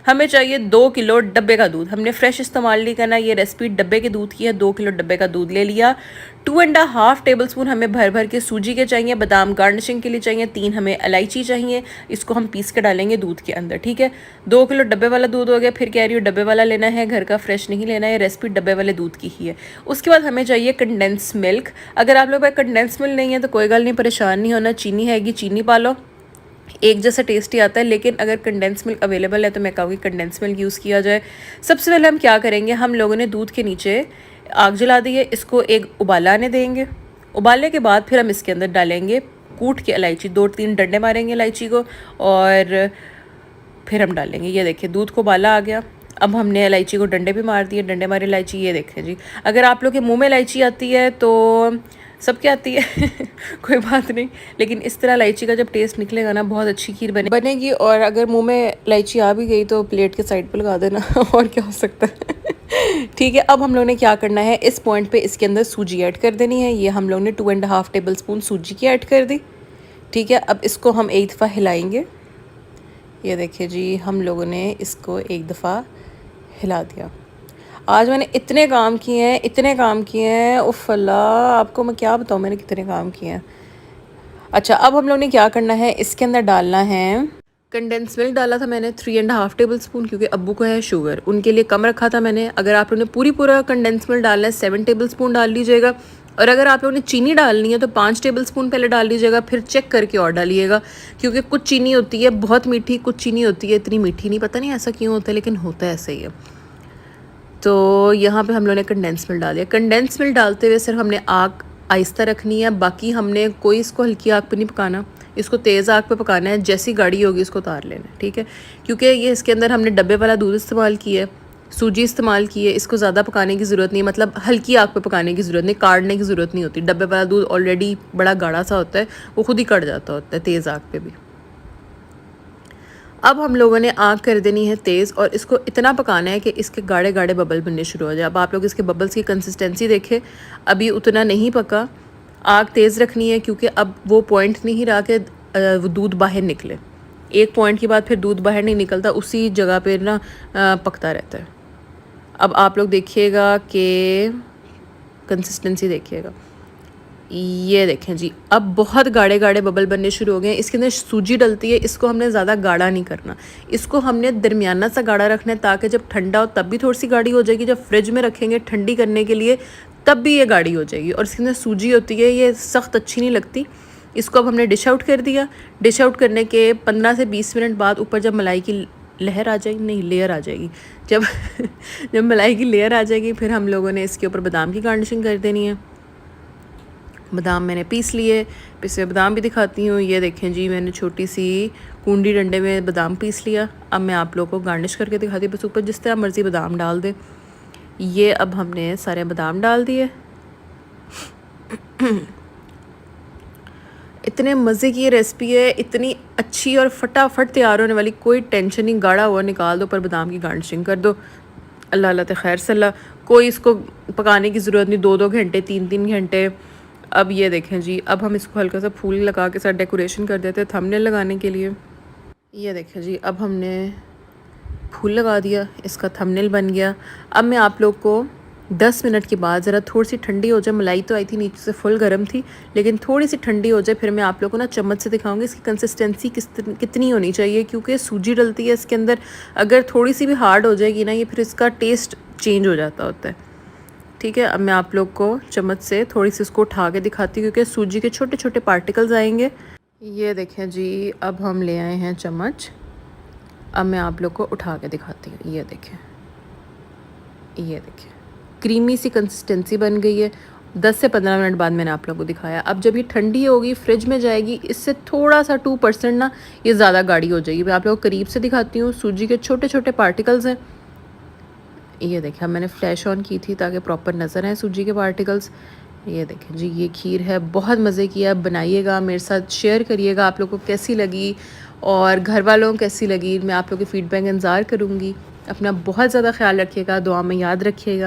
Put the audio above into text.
हमें चाहिए 2 किलो डब्बे का दूध। हमने फ्रेश इस्तेमाल नहीं करना, ये रेसिपी डब्बे के दूध की है। 2 किलो डब्बे का दूध ले लिया। 2.5 टेबलस्पून हमें भर भर के सूजी के चाहिए। बादाम गार्निशिंग के लिए चाहिए। 3 हमें इलायची चाहिए। इसको हम पीस के डालेंगे दूध के अंदर, ठीक है। 2 किलो डब्बे वाला दूध हो गया। फिर कह रही हूँ डब्बे वाला लेना है, घर का फ्रेश नहीं लेना है। रेसिपी डब्बे वाले दूध की ही है। उसके बाद हमें चाहिए कंडेंस मिल्क। अगर आप लोग कंडेंस मिल्क नहीं है तो कोई गल नहीं, परेशान नहीं होना। चीनी हैगी, चीनी पा लो, एक जैसा टेस्टी आता है। लेकिन अगर कंडेंस मिल्क अवेलेबल है तो मैं कहूँगी कंडेंस मिल्क यूज़ किया जाए। सबसे पहले हम क्या करेंगे, हम लोगों ने दूध के नीचे आग जला दी है, इसको एक उबाला आने देंगे। उबालने के बाद फिर हम इसके अंदर डालेंगे कूट के इलायची, 2-3 डंडे मारेंगे इलायची को और फिर हम डालेंगे। ये देखिए दूध को उबाला आ गया। अब हमने इलायची को डंडे भी मार दिए, डंडे मारे इलायची। ये देखें जी, अगर आप लोग के मुँह में इलायची आती है तो सबके आती है कोई बात नहीं, लेकिन इस तरह इलायची का जब टेस्ट निकलेगा ना बहुत अच्छी खीर बनेगी। और अगर मुंह में इलायची आ भी गई तो प्लेट के साइड पर लगा देना और क्या हो सकता है ठीक है। अब हम लोग ने क्या करना है, इस पॉइंट पे इसके अंदर सूजी ऐड कर देनी है। ये हम लोग ने 2.5 टेबलस्पून सूजी की ऐड कर दी, ठीक है। अब इसको हम एक दफ़ा हिलाएंगे। ये देखिए जी, हम लोगों ने इसको एक दफ़ा हिला दिया। आज मैंने इतने काम किए हैं उफ़ अल्लाह, आपको मैं क्या बताऊँ मैंने कितने काम किए हैं। अच्छा, अब हम लोग ने क्या करना है, इसके अंदर डालना है कंडेंस मिल्क। डाला था मैंने 3.5 टेबलस्पून, क्योंकि अब्बू को है शुगर, उनके लिए कम रखा था मैंने। अगर आप लोगों ने पूरा कंडेंस मिल्क डालना है 7 टेबलस्पून डाल लीजिएगा। और अगर आप लोगों ने चीनी डालनी है तो 5 टेबलस्पून पहले डाल लीजिएगा, फिर चेक करके और डालिएगा। क्योंकि कुछ चीनी होती है बहुत मीठी, कुछ चीनी होती है इतनी मीठी नहीं, पता नहीं ऐसा क्यों होता है, लेकिन होता है ऐसा ही है। तो यहाँ पे हम लोगों ने कंडेंस मिल्क डाल दिया। कंडेंस मिल्क डालते हुए सिर्फ हमने आग आहिस्ता रखनी है, बाकी हमने कोई इसको हल्की आग पे नहीं पकाना, इसको तेज़ आग पे पकाना है। जैसी गाढ़ी होगी इसको उतार लेना है, ठीक है। क्योंकि ये इसके अंदर हमने डब्बे वाला दूध इस्तेमाल किया है, सूजी इस्तेमाल की है, इसको ज़्यादा पकाने की ज़रूरत नहीं, मतलब हल्की आग पे पकाने की ज़रूरत नहीं, काटने की ज़रूरत नहीं होती। डब्बे वाला दूध ऑलरेडी बड़ा गाढ़ा सा होता है, वो खुद ही कट जाता होता है तेज़ आग पे भी। अब हम लोगों ने आग कर देनी है तेज़ और इसको इतना पकाना है कि इसके गाढ़े गाढ़े बबल बनने शुरू हो जाए। अब आप लोग इसके बबल्स की कंसिस्टेंसी देखें, अभी उतना नहीं पका। आग तेज़ रखनी है क्योंकि अब वो पॉइंट नहीं रहा कि वो दूध बाहर निकले। एक पॉइंट के बाद फिर दूध बाहर नहीं निकलता, उसी जगह पे ना पकता रहता है। अब आप लोग देखिएगा कि कंसिस्टेंसी देखिएगा, ये देखें जी, अब बहुत गाढ़े गाढ़े बबल बनने शुरू हो गए हैं। इसके अंदर सूजी डलती है, इसको हमने ज़्यादा गाढ़ा नहीं करना, इसको हमने दरमियाना सा गाढ़ा रखना है ताकि जब ठंडा हो तब भी थोड़ी सी गाढ़ी हो जाएगी, जब फ्रिज में रखेंगे ठंडी करने के लिए तब भी ये गाढ़ी हो जाएगी। और इसके अंदर सूजी होती है, ये सख्त अच्छी नहीं लगती। इसको अब हमने डिश आउट कर दिया। डिश आउट करने के 15 से 20 मिनट बाद ऊपर जब मलाई की लहर आ जाएगी, नहीं लेयर आ जाएगी, जब जब मलाई की लेयर आ जाएगी फिर हम लोगों ने इसके ऊपर बादाम की गार्निशिंग कर देनी है। बादाम मैंने पीस लिए, पिसे बादाम भी दिखाती हूँ। ये देखें जी, मैंने छोटी सी कुंडी डंडे में बादाम पीस लिया। अब मैं आप लोगों को गार्निश करके दिखाती हूँ, बस ऊपर जिस तरह मर्ज़ी बादाम डाल दे। ये अब हमने सारे बादाम डाल दिए। इतने मज़े की ये रेसिपी है, इतनी अच्छी और फटाफट तैयार होने वाली, कोई टेंशन नहीं। गाढ़ा हुआ निकाल दो, पर बादाम की गार्निशिंग कर दो। अल्लाह अल्लाह ते खैर सल्ला, कोई इसको पकाने की ज़रूरत नहीं 2-2 घंटे 3-3 घंटे। अब ये देखें जी, अब हम इसको हल्का सा फूल लगा के साथ डेकोरेशन कर देते हैं थंबनेल लगाने के लिए। ये देखें जी, अब हमने फूल लगा दिया, इसका थंबनेल बन गया। अब मैं आप लोग को 10 मिनट के बाद ज़रा थोड़ी सी ठंडी हो जाए, मलाई तो आई थी नीचे से फुल गर्म थी, लेकिन थोड़ी सी ठंडी हो जाए, फिर मैं आप लोग को ना चम्मच से दिखाऊंगी इसकी कंसिस्टेंसी कितनी होनी चाहिए। क्योंकि सूजी डलती है इसके अंदर, अगर थोड़ी सी भी हार्ड हो जाएगी ना, ये फिर इसका टेस्ट चेंज हो जाता होता है, ठीक है। अब मैं आप लोग को चम्मच से थोड़ी सी इसको उठा के दिखाती हूँ क्योंकि सूजी के छोटे छोटे पार्टिकल्स आएंगे। ये देखें जी, अब हम ले आए हैं चम्मच। अब मैं आप लोग को उठा के दिखाती हूँ। ये देखें, ये देखें, क्रीमी सी कंसिस्टेंसी बन गई है। 10 से 15 मिनट बाद मैंने आप लोगों को दिखाया। अब जब ये ठंडी होगी, फ्रिज में जाएगी, इससे थोड़ा सा 2% ना ये ज़्यादा गाढ़ी हो जाएगी। मैं आप लोगों को करीब से दिखाती हूँ। सूजी के छोटे छोटे पार्टिकल्स हैं। ये देखें, मैंने फ्लैश ऑन की थी ताकि प्रॉपर नज़र आए सूजी के पार्टिकल्स। ये देखें जी, ये खीर है, बहुत मज़े की है। बनाइएगा, मेरे साथ शेयर करिएगा आप लोगों को कैसी लगी और घर वालों को कैसी लगी। मैं आप लोगों के फीडबैक इंतज़ार करूँगी। अपना बहुत ज़्यादा ख्याल रखिएगा, दुआ में याद रखिएगा।